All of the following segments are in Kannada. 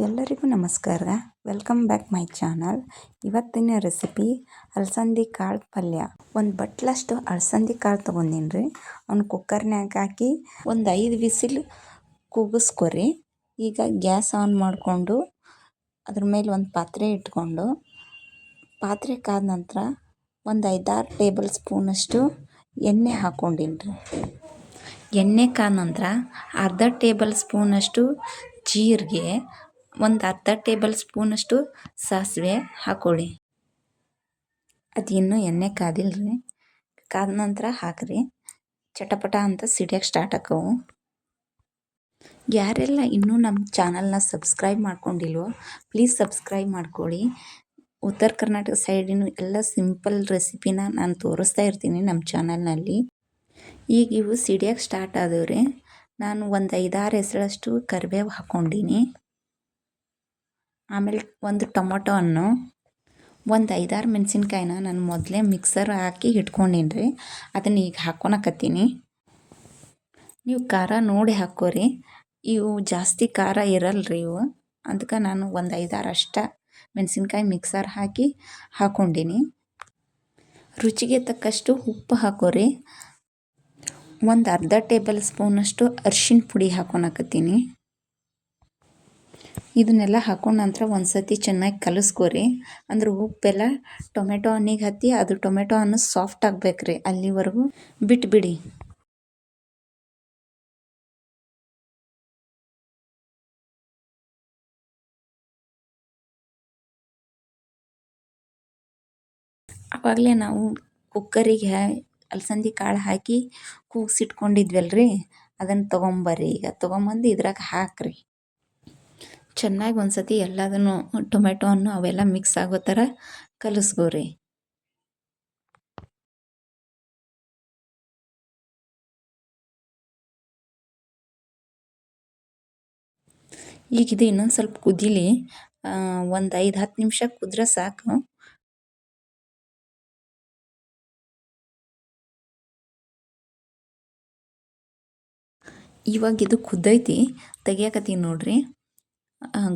ಎಲ್ಲರಿಗೂ ನಮಸ್ಕಾರ. Welcome back my channel. ಇವತ್ತಿನ ರೆಸಿಪಿ ಅಲಸಂದಿ ಕಾಳು ಪಲ್ಯ. ಒಂದು ಬಟ್ಲಷ್ಟು ಅಲಸಂದಿ ಕಾಳು ತೊಗೊಂಡಿನಿ ರೀ. ಅವ್ನು ಕುಕ್ಕರ್ನ್ಯಾಗ ಹಾಕಿ ಒಂದು 5 ವಿಸಿಲ್ ಕೂಗಿಸ್ಕೊರಿ. ಈಗ ಗ್ಯಾಸ್ ಆನ್ ಮಾಡಿಕೊಂಡು ಅದ್ರ ಮೇಲೆ ಒಂದು ಪಾತ್ರೆ ಇಟ್ಕೊಂಡು, ಪಾತ್ರೆ ಕಾದ ನಂತರ ಒಂದು 5-6 ಟೇಬಲ್ ಸ್ಪೂನಷ್ಟು ಎಣ್ಣೆ ಹಾಕ್ಕೊಂಡಿನಿ ರೀ. ಎಣ್ಣೆ ಕಾದ ನಂತರ ಅರ್ಧ ಟೇಬಲ್ ಸ್ಪೂನಷ್ಟು ಜೀರಿಗೆ, ಒಂದು ಅರ್ಧ ಟೇಬಲ್ ಸ್ಪೂನಷ್ಟು ಸಾಸಿವೆ ಹಾಕೊಳ್ಳಿ. ಅದು ಇನ್ನೂ ಎಣ್ಣೆ ಕಾದಿಲ್ಲ ರೀ. ಕಾದ ನಂತರ ಹಾಕಿರಿ. ಚಟಪಟ ಅಂತ ಸಿಡಿಯೋಕ್ಕೆ ಸ್ಟಾರ್ಟ್ ಆಕವು. ಯಾರೆಲ್ಲ ಇನ್ನೂ ನಮ್ಮ ಚಾನಲ್ನ ಸಬ್ಸ್ಕ್ರೈಬ್ ಮಾಡ್ಕೊಂಡಿಲ್ವೋ ಪ್ಲೀಸ್ ಸಬ್ಸ್ಕ್ರೈಬ್ ಮಾಡ್ಕೊಳ್ಳಿ. ಉತ್ತರ ಕರ್ನಾಟಕ ಸೈಡಿನ ಎಲ್ಲ ಸಿಂಪಲ್ ರೆಸಿಪಿನ ನಾನು ತೋರಿಸ್ತಾ ಇರ್ತೀನಿ ನಮ್ಮ ಚಾನಲ್ನಲ್ಲಿ. ಈಗ ಇವು ಸಿಡಿಯೋಕ್ಕೆ ಸ್ಟಾರ್ಟ್ ಆದವ್ರಿ. ನಾನು ಒಂದು 5-6 ಎಸಳಷ್ಟು ಕರಿಬೇವು ಹಾಕ್ಕೊಂಡಿನಿ. ಆಮೇಲೆ ಒಂದು ಟೊಮೊಟೊ ಹಣ್ಣು, ಒಂದು 5-6 ಮೆಣಸಿನ್ಕಾಯಿನ ನಾನು ಮೊದಲೇ ಮಿಕ್ಸರ್ ಹಾಕಿ ಇಟ್ಕೊಂಡಿನಿ ರೀ. ಅದನ್ನು ಈಗ ಹಾಕ್ಕೊಳಕತ್ತೀನಿ. ನೀವು ಖಾರ ನೋಡಿ ಹಾಕ್ಕೋರಿ. ಇವು ಜಾಸ್ತಿ ಖಾರ ಇರಲ್ರಿ ಇವು. ಅದಕ್ಕೆ ನಾನು ಒಂದು 5-6 ಅಷ್ಟ ಮೆಣಸಿನ್ಕಾಯಿ ಮಿಕ್ಸರ್ ಹಾಕಿ ಹಾಕ್ಕೊಂಡಿನಿ. ರುಚಿಗೆ ತಕ್ಕಷ್ಟು ಉಪ್ಪು ಹಾಕೋರಿ. ಒಂದು ಅರ್ಧ ಟೇಬಲ್ ಸ್ಪೂನಷ್ಟು ಅರಿಶಿನ ಪುಡಿ ಹಾಕ್ಕೊಳಕತ್ತೀನಿ. ಇದನ್ನೆಲ್ಲ ಹಾಕೊಂಡ ನಂತರ ಒಂದು ಸತಿ ಚೆನ್ನಾಗಿ ಕಲಿಸ್ಕೋರಿ. ಅಂದ್ರೆ ಉಪ್ಪೆಲ್ಲ ಟೊಮೆಟೊ ಹಣ್ಣಿಗೆ ಹತ್ತಿ ಅದು ಟೊಮೆಟೊ ಹಣ್ಣು ಸಾಫ್ಟ್ ಆಗ್ಬೇಕ್ರಿ, ಅಲ್ಲಿವರೆಗೂ ಬಿಟ್ಬಿಡಿ. ಆವಾಗಲೇ ನಾವು ಕುಕ್ಕರಿಗೆ ಅಲಸಂದಿ ಕಾಳು ಹಾಕಿ ಕೂಗಿಸಿಟ್ಕೊಂಡಿದ್ವಲ್ರಿ, ಅದನ್ನು ತೊಗೊಂಬರ್ರಿ. ಈಗ ತೊಗೊಂಬಂದು ಇದ್ರಾಗ ಹಾಕ್ರಿ. ಚೆನ್ನಾಗಿ ಒಂದು ಸತಿ ಎಲ್ಲದನ್ನು ಟೊಮೆಟೊ ಹಣ್ಣು ಅವೆಲ್ಲ ಮಿಕ್ಸ್ ಆಗೋ ಥರ ಕಲಿಸ್ಕೋರಿ. ಈಗ ಇದು ಇನ್ನೊಂದು ಸ್ವಲ್ಪ ಕುದೀಲಿ. ಒಂದು 5-10 ನಿಮಿಷ ಕುದ್ರೆ ಸಾಕು. ಇವಾಗ ಇದು ಕುದ್ದೈತಿ, ತೆಗಿಯಕತ್ತೀನಿ ನೋಡ್ರಿ.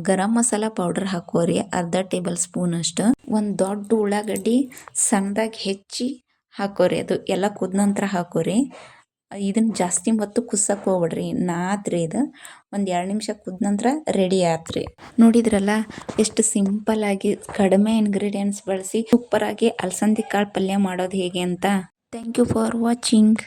ಗರಂ ಮಸಾಲ ಪೌಡರ್ ಹಾಕೋರಿ ಅರ್ಧ ಟೇಬಲ್ ಸ್ಪೂನಷ್ಟು. ಒಂದು ದೊಡ್ಡ ಉಳ್ಳಾಗಡ್ಡಿ ಸಣ್ಣದಾಗಿ ಹೆಚ್ಚಿ ಹಾಕೋರಿ. ಅದು ಎಲ್ಲ ಕುದ ನಂತರ ಹಾಕೋರಿ. ಇದನ್ನು ಜಾಸ್ತಿ ಹೊತ್ತು ಕುದಿಸಕ್ಕೆ ಹೋಗ್ಬೇಡ್ರಿ, ನಾತ್ರಿ ಇದು. ಒಂದು 2 ನಿಮಿಷ ಕುದ ನಂತರ ರೆಡಿ ಆತ್ರಿ. ನೋಡಿದ್ರಲ್ಲ ಎಷ್ಟು ಸಿಂಪಲ್ಲಾಗಿ ಕಡಿಮೆ ಇಂಗ್ರೀಡಿಯೆಂಟ್ಸ್ ಬಳಸಿ ಸೂಪರಾಗಿ ಅಲಸಂದಿ ಕಾಳು ಪಲ್ಯ ಮಾಡೋದು ಹೇಗೆ ಅಂತ. Thank you for watching.